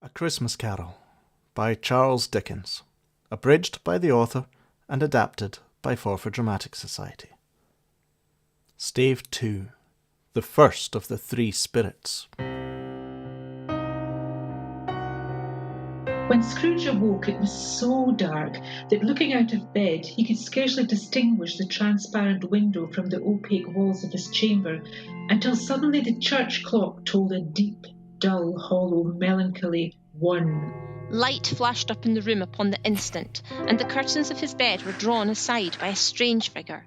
A Christmas Carol by Charles Dickens, abridged by the author and adapted by Forfar Dramatic Society. Stave 2, the first of the three spirits. When Scrooge awoke, it was so dark that looking out of bed, he could scarcely distinguish the transparent window from the opaque walls of his chamber, until suddenly the church clock tolled a deep, dull, hollow, melancholy 1. Light flashed up in the room upon the instant, and the curtains of his bed were drawn aside by a strange figure,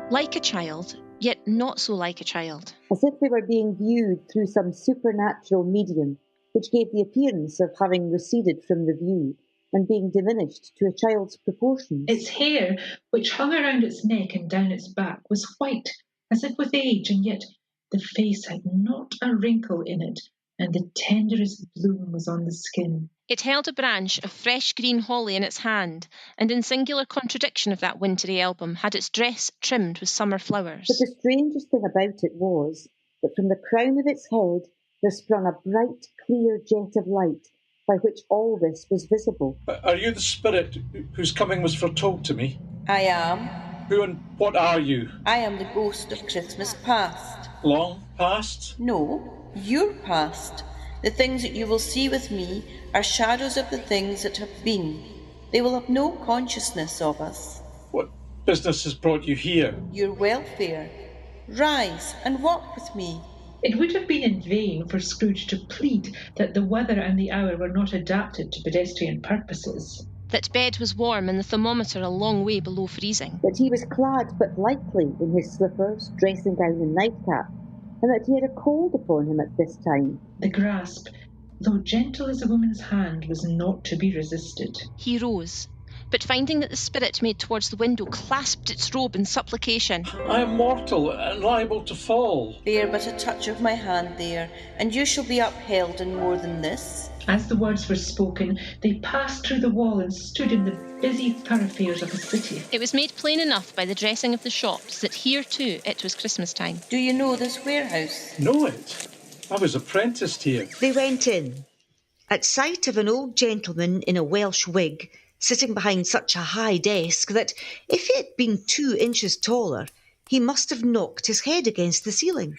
like a child, yet not so like a child. As if they were being viewed through some supernatural medium, which gave the appearance of having receded from the view and being diminished to a child's proportions. Its hair, which hung around its neck and down its back, was white, as if with age, and yet the face had not a wrinkle in it, and the tenderest bloom was on the skin. It held a branch of fresh green holly in its hand, and in singular contradiction of that wintry album, had its dress trimmed with summer flowers. But the strangest thing about it was that from the crown of its head there sprung a bright, clear jet of light, by which all this was visible. Are you the spirit whose coming was foretold to me? I am. Who and what are you? I am the ghost of Christmas past. Long past? No, your past. The things that you will see with me are shadows of the things that have been. They will have no consciousness of us. What business has brought you here? Your welfare. Rise and walk with me. It would have been in vain for Scrooge to plead that the weather and the hour were not adapted to pedestrian purposes, that bed was warm and the thermometer a long way below freezing, that he was clad but lightly in his slippers, dressing gown and nightcap, and that he had a cold upon him at this time. The grasp, though gentle as a woman's hand, was not to be resisted. He rose, but finding that the spirit made towards the window clasped its robe in supplication. I am mortal and liable to fall. Bear but a touch of my hand there, and you shall be upheld in more than this. As the words were spoken, they passed through the wall and stood in the busy thoroughfares of the city. It was made plain enough by the dressing of the shops that here too it was Christmas time. Do you know this warehouse? Know it? I was apprenticed here. They went in. At sight of an old gentleman in a Welsh wig, sitting behind such a high desk that, if he had been 2 inches taller, he must have knocked his head against the ceiling.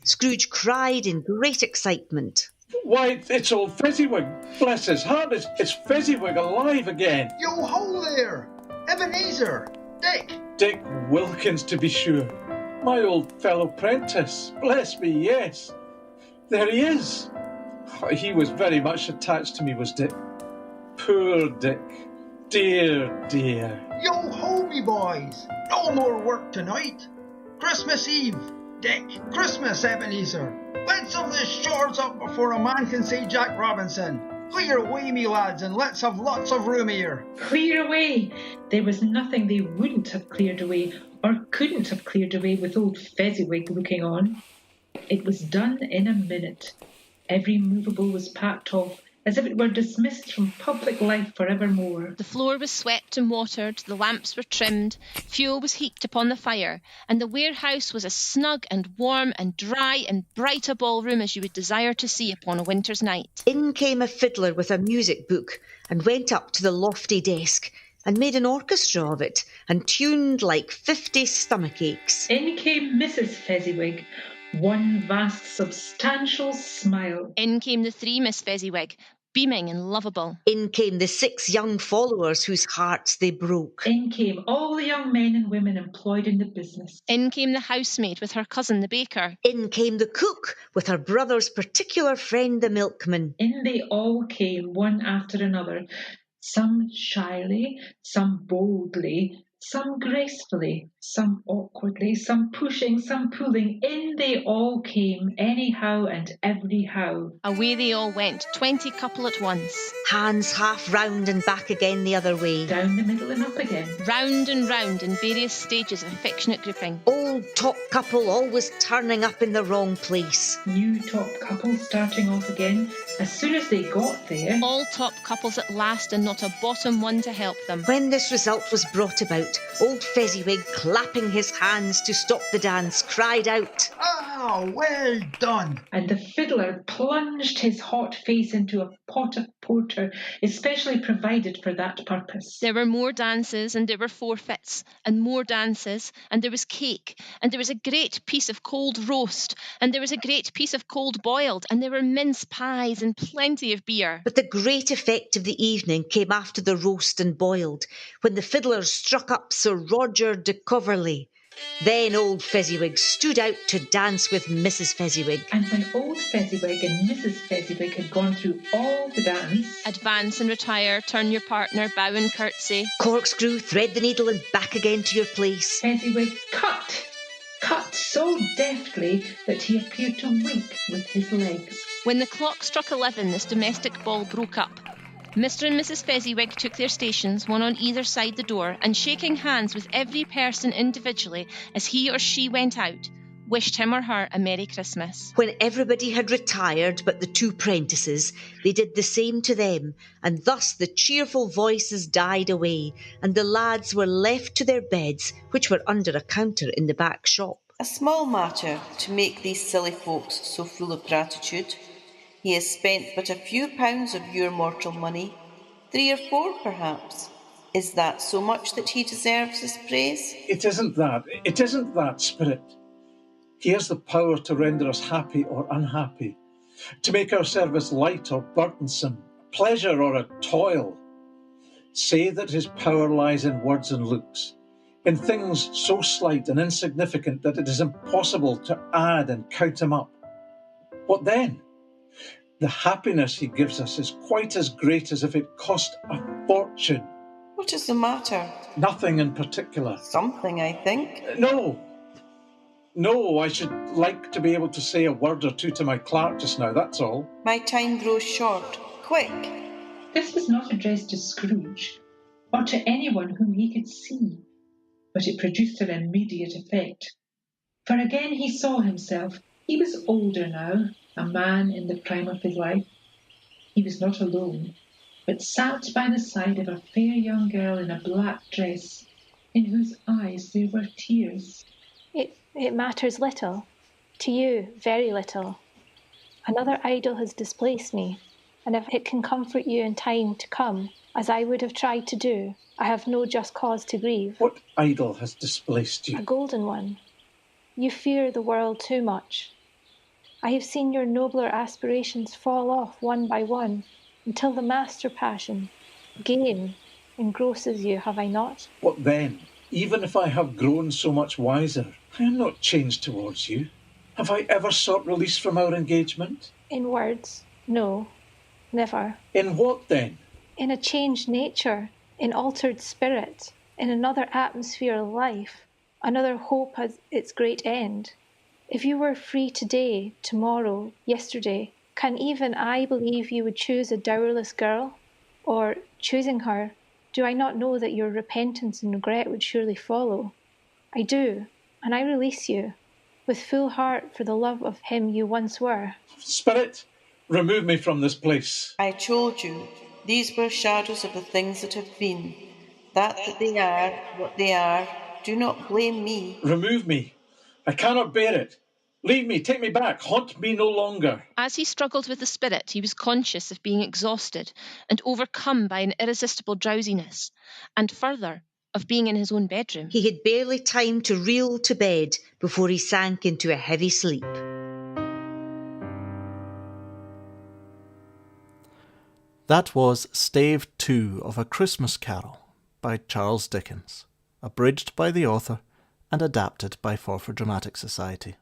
Scrooge cried in great excitement. Why, it's old Fezziwig. Bless his heart, it's Fezziwig alive again. Yo ho there! Ebenezer! Dick! Dick Wilkins, to be sure. My old fellow prentice. Bless me, yes. There he is. He was very much attached to me, was Dick. Poor Dick. Dear, dear. Yo ho, me boys! No more work tonight. Christmas Eve, Dick. Christmas, Ebenezer. Let's have the shores up before a man can say Jack Robinson. Clear away, me lads, and let's have lots of room here. Clear away! There was nothing they wouldn't have cleared away, or couldn't have cleared away with old Fezziwig looking on. It was done in a minute. Every movable was packed off, as if it were dismissed from public life for evermore. The floor was swept and watered, the lamps were trimmed, fuel was heaped upon the fire, and the warehouse was as snug and warm and dry and bright a ballroom as you would desire to see upon a winter's night. In came a fiddler with a music book and went up to the lofty desk and made an orchestra of it and tuned like 50 stomach aches. In came Mrs. Fezziwig, one vast substantial smile. In came the 3 Miss Fezziwig, beaming and lovable. In came the 6 young followers whose hearts they broke. In came all the young men and women employed in the business. In came the housemaid with her cousin the baker. In came the cook with her brother's particular friend the milkman. In they all came, one after another, some shyly, some boldly, some gracefully, some awkwardly, some pushing, some pulling. In they all came, anyhow and everyhow. Away they all went, 20 couple at once. Hands half round and back again the other way. Down the middle and up again. Round and round in various stages of affectionate grouping. Old top couple always turning up in the wrong place. New top couple starting off again as soon as they got there. All top couples at last and not a bottom one to help them. When this result was brought about, old Fezziwig, clapping his hands to stop the dance, cried out, Ah! Ah, well done. And the fiddler plunged his hot face into a pot of porter especially provided for that purpose. There were more dances, and there were forfeits, and more dances, and there was cake, and there was a great piece of cold roast, and there was a great piece of cold boiled, and there were mince pies and plenty of beer. But the great effect of the evening came after the roast and boiled, when the fiddlers struck up Sir Roger de Coverley. Then old Fezziwig stood out to dance with Mrs. Fezziwig. And when old Fezziwig and Mrs. Fezziwig had gone through all the dance, Advance and retire, turn your partner, bow and curtsy, Corkscrew, thread the needle and back again to your place. Fezziwig cut so deftly that he appeared to wink with his legs. When the clock struck 11, this domestic ball broke up. Mr. and Mrs. Fezziwig took their stations, one on either side the door, and shaking hands with every person individually as he or she went out, wished him or her a Merry Christmas. When everybody had retired but the two prentices, they did the same to them, and thus the cheerful voices died away, and the lads were left to their beds, which were under a counter in the back shop. A small matter to make these silly folks so full of gratitude. He has spent but a few pounds of your mortal money, 3 or 4 perhaps. Is that so much that he deserves his praise? It isn't that, Spirit. He has the power to render us happy or unhappy, to make our service light or burdensome, pleasure or a toil. Say that his power lies in words and looks, in things so slight and insignificant that it is impossible to add and count him up. What then? The happiness he gives us is quite as great as if it cost a fortune. What is the matter? Nothing in particular. Something, I think. No, I should like to be able to say a word or two to my clerk just now, that's all. My time grows short. Quick! This was not addressed to Scrooge, or to anyone whom he could see, but it produced an immediate effect. For again he saw himself. He was older now, a man in the prime of his life. He was not alone, but sat by the side of a fair young girl in a black dress, in whose eyes there were tears. It matters little. To you, very little. Another idol has displaced me, and if it can comfort you in time to come, as I would have tried to do, I have no just cause to grieve. What idol has displaced you? A golden one. You fear the world too much. I have seen your nobler aspirations fall off one by one, until the master passion, gain, engrosses you, have I not? What then? Even if I have grown so much wiser, I am not changed towards you. Have I ever sought release from our engagement? In words, no, never. In what then? In a changed nature, in altered spirit, in another atmosphere of life. Another hope has its great end. If you were free today, tomorrow, yesterday, can even I believe you would choose a dowerless girl? Or, choosing her, do I not know that your repentance and regret would surely follow? I do, and I release you, with full heart for the love of him you once were. Spirit, remove me from this place. I told you, these were shadows of the things that have been. That they are what they are. Do not blame me. Remove me. I cannot bear it. Leave me, take me back, haunt me no longer. As he struggled with the spirit, he was conscious of being exhausted and overcome by an irresistible drowsiness, and further, of being in his own bedroom. He had barely time to reel to bed before he sank into a heavy sleep. That was Stave 2 of A Christmas Carol by Charles Dickens, abridged by the author and adapted by Forfar Dramatic Society.